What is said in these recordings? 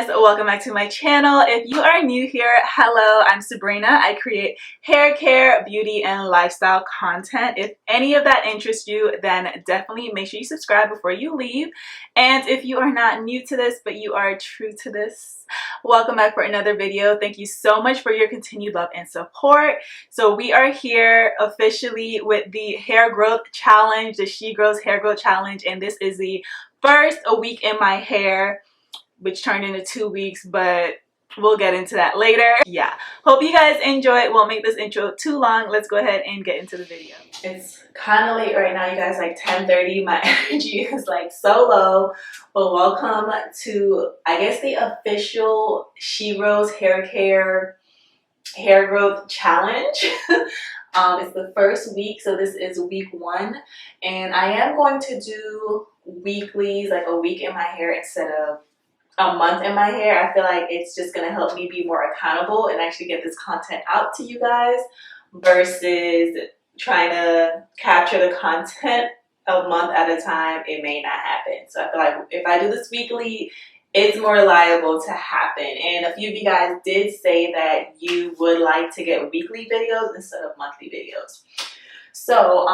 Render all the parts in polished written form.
guys, welcome back to my channel. If you are new here, hello, I'm Subrena. I create hair care, beauty, and lifestyle content. If any of that interests you, then definitely make sure you subscribe before you leave. And if you are not new to this, but you are true to this, welcome back for another video. Thank you so much for your continued love and support. So we are here officially with the hair growth challenge, the She Grows Hair Growth Challenge, and this is the first week in my hair, which turned into 2 weeks, but we'll get into that later. Yeah, hope you guys enjoy it. Won't make this intro too long. Let's go ahead and get into the video. It's kind of late right now, you guys, like 10:30. My energy is like so low, but welcome to, I guess, the official She Grows Hair Care Hair Growth Challenge. It's the first week, so this is week 1, and I am going to do weeklies, like a week in my hair instead of a month in my hair. I feel like it's just going to help me be more accountable and actually get this content out to you guys versus trying to capture the content a month at a time. It may not happen. So I feel like if I do this weekly, it's more liable to happen. And a few of you guys did say that you would like to get weekly videos instead of monthly videos. So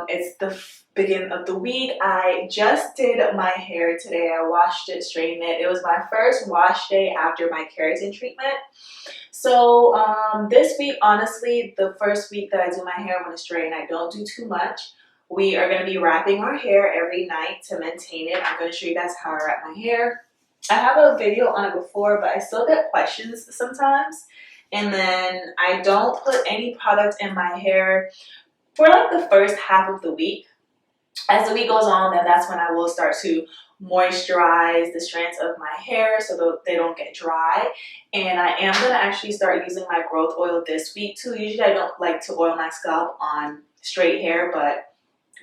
it's the beginning of the week. I just did my hair today. I washed it, straightened it. It was my first wash day after my keratin treatment. So this week, honestly, the first week that I do my hair, I'm going to straighten. I don't do too much. We are going to be wrapping our hair every night to maintain it. I'm going to show you guys how I wrap my hair. I have a video on it before, but I still get questions sometimes. And then I don't put any product in my hair for like the first half of the week. As the week goes on, then that's when I will start to moisturize the strands of my hair so that they don't get dry. And I am going to actually start using my growth oil this week too. Usually I don't like to oil my scalp on straight hair, but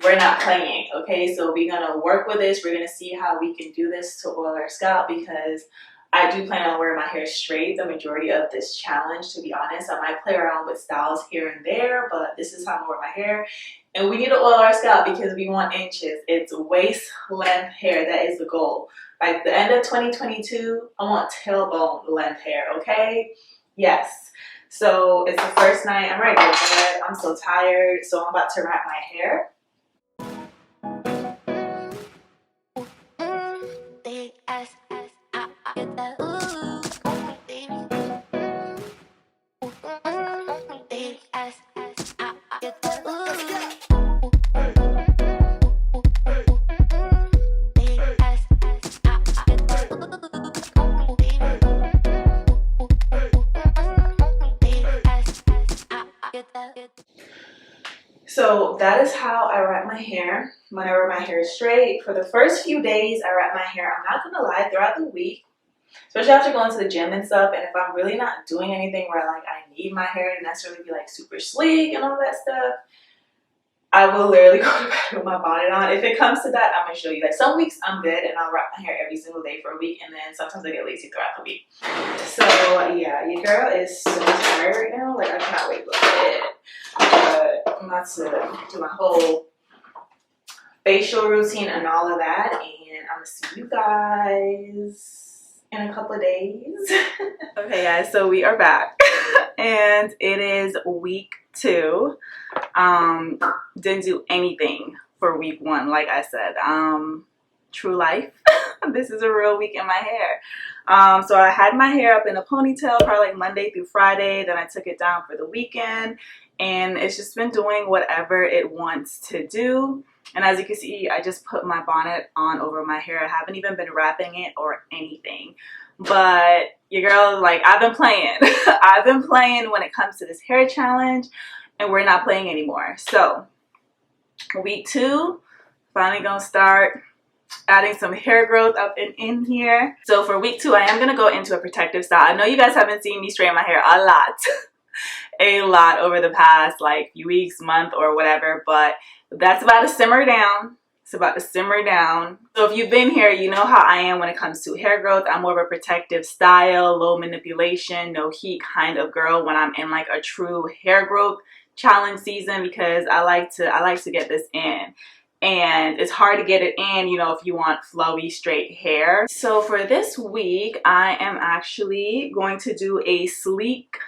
we're not playing, okay? So we're going to work with this. We're going to see how we can do this to oil our scalp, because I do plan on wearing my hair straight the majority of this challenge, to be honest. I might play around with styles here and there, but this is how I'm going to wear my hair. And we need to oil our scalp because we want inches. It's waist length hair. That is the goal. By the end of 2022, I want tailbone length hair, okay? Yes. So it's the first night. I'm ready to go to bed. I'm so tired. So I'm about to wrap my hair. So that is how I wrap my hair whenever my hair is straight. For the first few days I wrap my hair, I'm not gonna lie, throughout the week, especially after going to the gym and stuff, and if I'm really not doing anything where like I need my hair to necessarily be like super sleek and all that stuff, I will literally go to bed with my bonnet on. If it comes to that, I'm gonna show you. Like some weeks I'm good and I'll wrap my hair every single day for a week, and then sometimes I get lazy throughout the week. So yeah, your girl is so tired right now. Like I cannot wait to go to bed. But I'm about to do my whole facial routine and all of that, and I'm gonna see you guys in a couple of days. Okay guys, so we are back and it is week 2. Didn't do anything for week 1, like I said. True life. This is a real week in my hair. So I had my hair up in a ponytail probably like Monday through Friday, then I took it down for the weekend, and it's just been doing whatever it wants to do. And as you can see, I just put my bonnet on over my hair. I haven't even been wrapping it or anything. But your girl, like, I've been playing. I've been playing when it comes to this hair challenge, and we're not playing anymore. So week 2, finally gonna start adding some hair growth up and in here. So for week 2, I am gonna go into a protective style. I know you guys haven't seen me straighten my hair a lot. A lot over the past like few weeks, month, or whatever, but that's about to simmer down. It's about to simmer down. So if you've been here, you know how I am when it comes to hair growth. I'm more of a protective style, low manipulation, no heat kind of girl when I'm in like a true hair growth challenge season, because I like to get this in. and it's hard to get it in, you know, if you want flowy straight hair. So for this week, I am actually going to do a sleek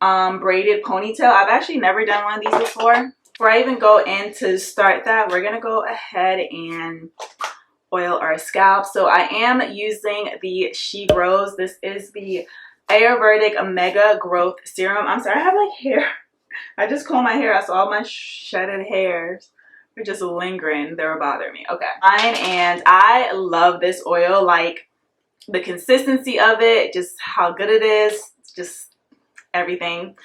braided ponytail. I've actually never done one of these before. Before I even go in to start that, we're gonna go ahead and oil our scalp. So I am using the She Grows. This is the Ayurvedic Mega Growth Serum. I'm sorry, I have like hair. I just combed my hair out, so all my shedded hairs are just lingering. They're bothering me. Okay. And I love this oil, like the consistency of it, just how good it is, just everything.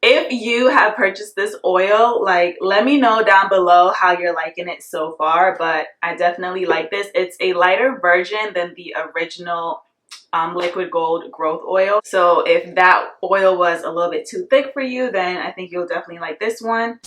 If you have purchased this oil, like, let me know down below how you're liking it so far, but I definitely like this. It's a lighter version than the original liquid gold growth oil. So if that oil was a little bit too thick for you, then I think you'll definitely like this one.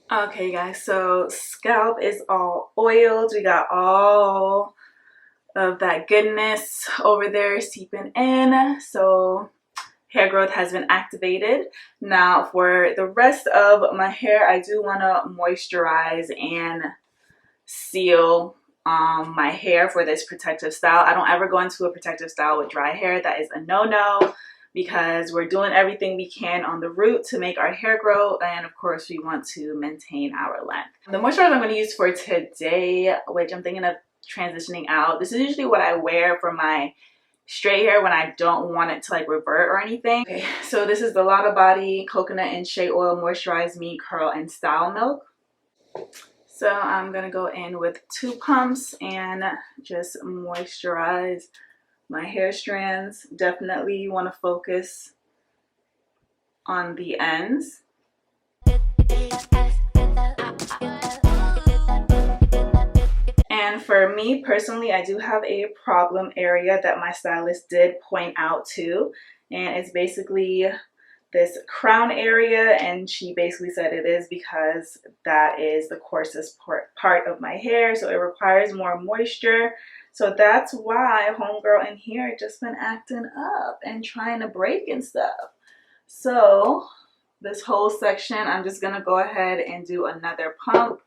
Okay guys, so scalp is all oiled. We got all of that goodness over there seeping in. So hair growth has been activated. Now for the rest of my hair, I do want to moisturize and seal my hair for this protective style. I don't ever go into a protective style with dry hair. That is a no-no, because we're doing everything we can on the root to make our hair grow, and of course we want to maintain our length. The moisturizer I'm going to use for today, which I'm thinking of transitioning out, this is usually what I wear for my straight hair when I don't want it to like revert or anything. Okay, so this is the Lotta Body Coconut and Shea Oil Moisturize Me Curl and Style Milk. So I'm gonna go in with 2 pumps and just moisturize my hair strands. Definitely you want to focus on the ends. And for me personally, I do have a problem area that my stylist did point out too, and it's basically this crown area, and she basically said it is because that is the coarsest part of my hair, so it requires more moisture. So that's why homegirl in here just been acting up and trying to break and stuff. So this whole section, I'm just gonna go ahead and do another pump,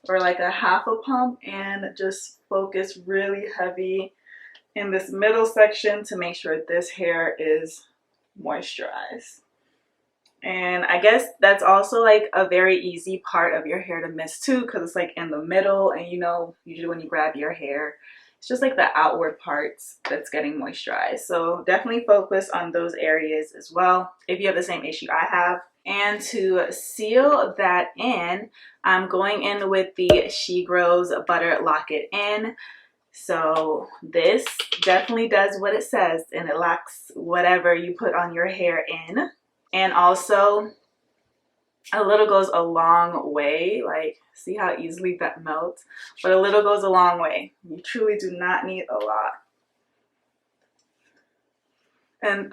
or like a half a pump, and just focus really heavy in this middle section to make sure this hair is moisturized. And I guess that's also like a very easy part of your hair to miss too, because it's like in the middle, and you know, usually when you grab your hair, it's just like the outward parts that's getting moisturized. So definitely focus on those areas as well if you have the same issue I have. And to seal that in, I'm going in with the She Grows Butter Lock It In. So this definitely does what it says, and it locks whatever you put on your hair in. And also, a little goes a long way. Like, see how easily that melts? But a little goes a long way. You truly do not need a lot. And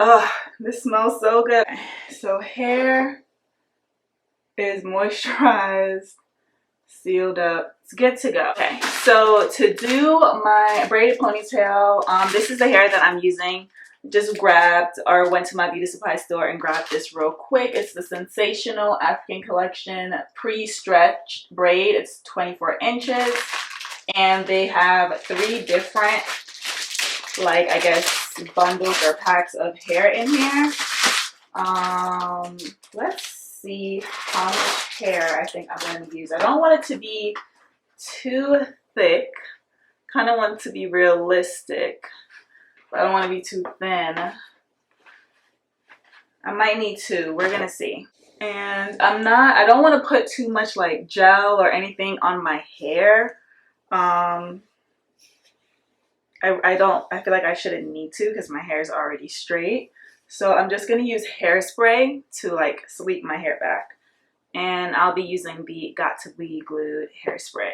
this smells so good. So hair is moisturized, sealed up, it's good to go. Okay, so to do my braided ponytail, this is the hair that I'm using. Just grabbed or went to my beauty supply store and grabbed this real quick. It's the Sensational African Collection pre-stretched braid. It's 24 inches, and they have 3 different, like, I guess bundles or packs of hair in here. Let's see how much hair I think I'm going to use. I don't want it to be too thick, kind of want it to be realistic. I don't want to be too thin. I might need 2. We're gonna see. And I don't want to put too much like gel or anything on my hair. I feel like I shouldn't need to because my hair is already straight. So I'm just gonna use hairspray to like sweep my hair back. And I'll be using the Got to Be Glued hairspray.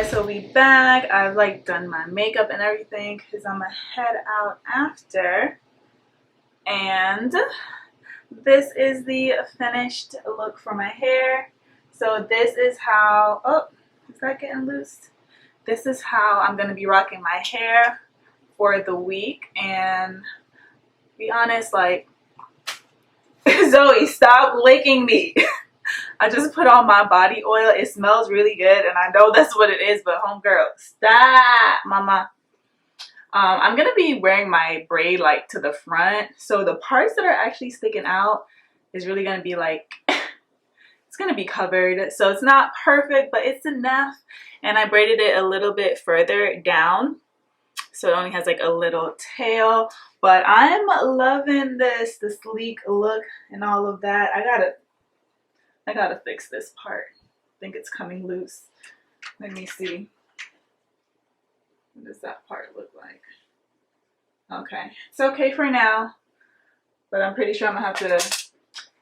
So we back. I've like done my makeup and everything because I'm gonna head out after, and this is the finished look for my hair. So this is how, oh, is that getting loose? This is how I'm gonna be rocking my hair for the week. And be honest, like, Zoe, stop licking me. I just put on my body oil. It smells really good, and I know that's what it is, but homegirl, stop, mama. I'm going to be wearing my braid like to the front, so the parts that are actually sticking out is really going to be like, it's going to be covered. So it's not perfect, but it's enough. And I braided it a little bit further down, so it only has like a little tail. But I'm loving this, the sleek look and all of that. I gotta fix this part. I think it's coming loose. Let me see. What does that part look like? Okay, it's okay for now, but I'm pretty sure I'm gonna have to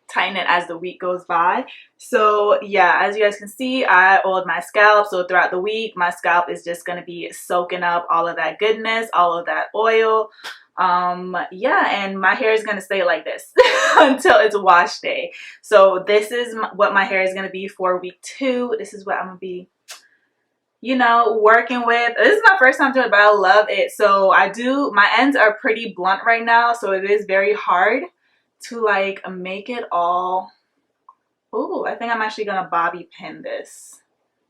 tighten it as the week goes by. So yeah, as you guys can see, I oiled my scalp. So throughout the week, my scalp is just gonna be soaking up all of that goodness, all of that oil. Yeah, and my hair is gonna stay like this until it's wash day. So this is what my hair is gonna be for week 2. This is what I'm gonna be, you know, working with. This is my first time doing it, but I love it. So my ends are pretty blunt right now, so it is very hard to like make it all. Ooh, I think I'm actually gonna bobby pin this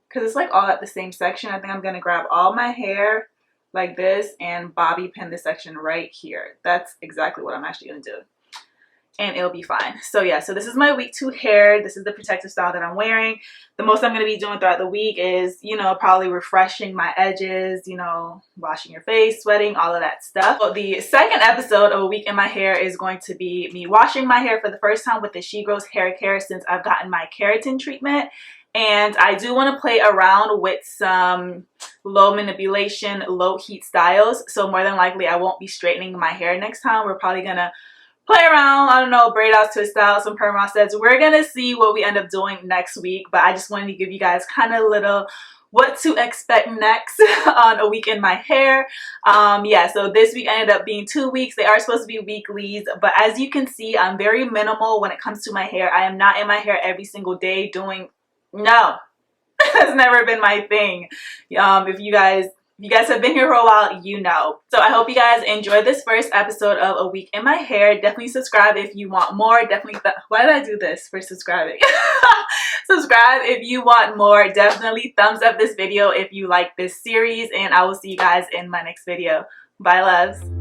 because it's like all at the same section. I think I'm gonna grab all my hair like this and bobby pin this section right here. That's exactly what I'm actually gonna do, and it'll be fine. So yeah, so this is my week 2 hair. This is the protective style that I'm wearing. The most I'm gonna be doing throughout the week is, you know, probably refreshing my edges, you know, washing your face, sweating, all of that stuff. So the second episode of A Week in My Hair is going to be me washing my hair for the first time with the She Grows hair care since I've gotten my keratin treatment. And I do want to play around with some low manipulation, low heat styles. So more than likely I won't be straightening my hair next time. We're probably gonna play around, I don't know, braid outs, twist out, some perm offsets. We're gonna see what we end up doing next week, but I just wanted to give you guys kind of a little what to expect next on A Week in My Hair. Yeah, so this week ended up being 2 weeks. They are supposed to be weeklies, but as you can see, I'm very minimal when it comes to my hair. I am not in my hair every single day doing, no, that's never been my thing. If you guys If you guys have been here for a while, you know. So I hope you guys enjoyed this first episode of A Week in My Hair. Definitely subscribe if you want more. Definitely, why did I do this for subscribing? Subscribe if you want more. Definitely thumbs up this video if you like this series, and I will see you guys in my next video. Bye, loves.